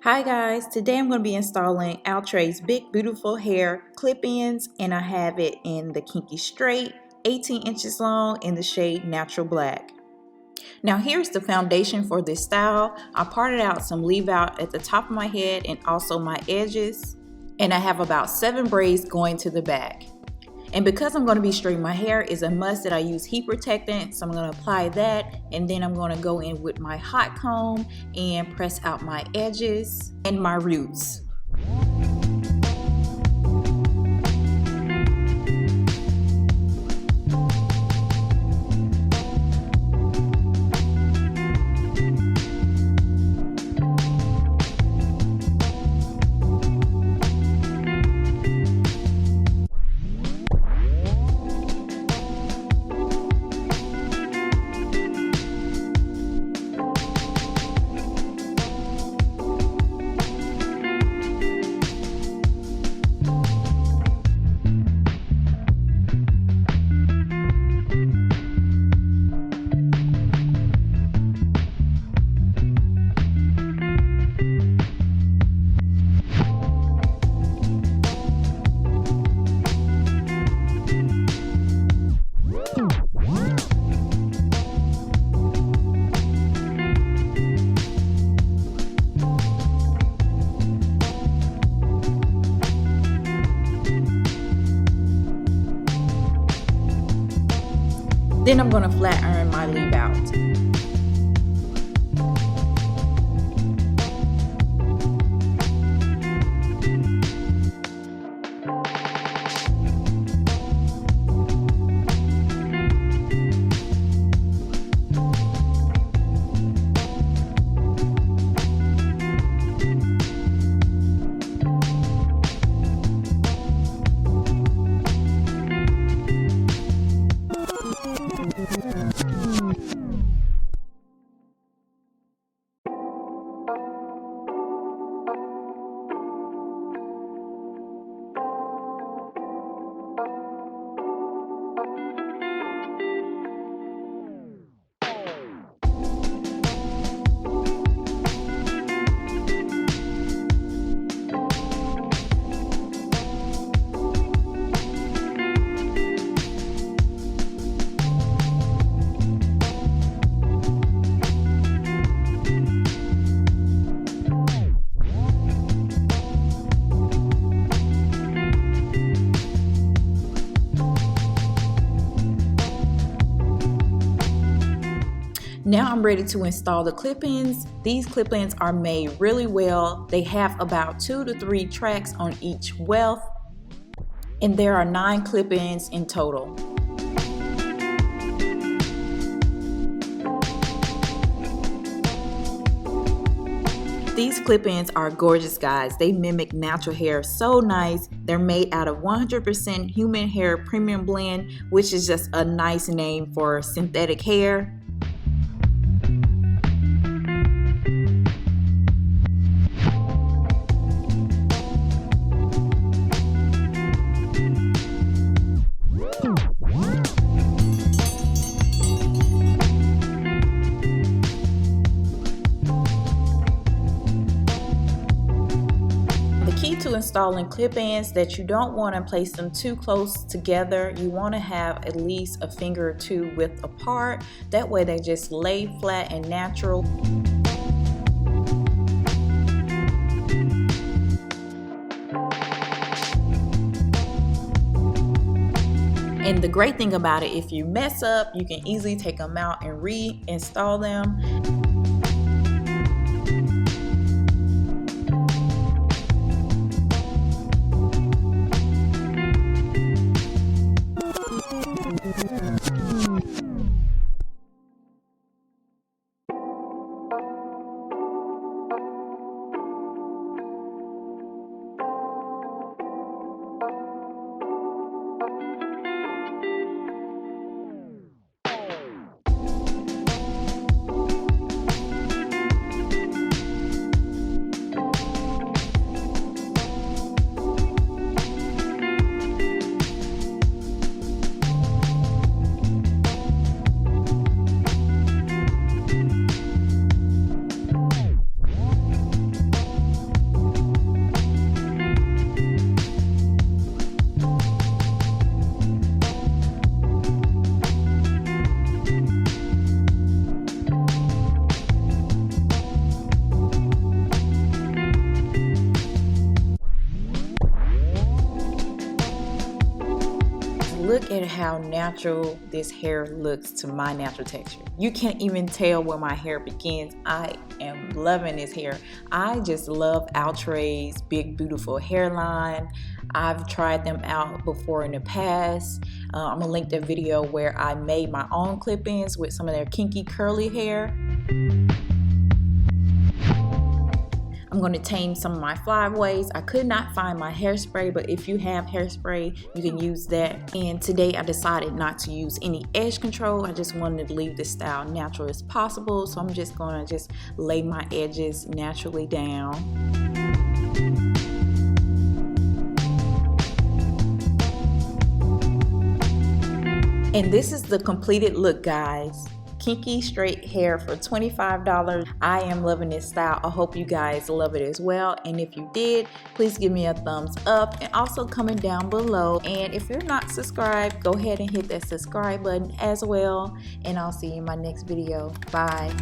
Hi guys, today I'm going to be installing Outre's Big Beautiful Hair clip-ins, and I have it in the Kinky Straight, 18 inches long, in the shade Natural Black. Now here's the foundation for this style. I parted out some leave out at the top of my head and also my edges, and I have about 7 braids going to the back. And because I'm going to be straightening my hair, it's a must that I use heat protectant. So I'm going to apply that, and then I'm going to go in with my hot comb and press out my edges and my roots. Then I'm going to flat iron my leave out. Now I'm ready to install the clip-ins. These clip-ins are made really well. They have about 2 to 3 tracks on each weft, and there are 9 clip-ins in total. These clip-ins are gorgeous, guys. They mimic natural hair so nice. They're made out of 100% human hair premium blend, which is just a nice name for synthetic hair. To installing clip-ins, that you don't want to place them too close together. You want to have at least a finger or 2 width apart. That way they just lay flat and natural. And the great thing about it, if you mess up, you can easily take them out and reinstall them. look at how natural this hair looks to my natural texture. You can't even tell where my hair begins. I am loving this hair. I just love Outre's Big Beautiful hairline. I've tried them out before in the past. I'm gonna link the video where I made my own clip-ins with some of their kinky curly hair. I'm going to tame some of my flyaways. I could not find my hairspray, but if you have hairspray, you can use that. And today I decided not to use any edge control. I just wanted to leave the style natural as possible. So I'm just going to lay my edges naturally down. And this is the completed look, guys. Kinky Straight hair for $25. I am loving this style. I hope you guys love it as well. And if you did, please give me a thumbs up and also comment down below. And if you're not subscribed, go ahead and hit that subscribe button as well. And I'll see you in my next video. Bye.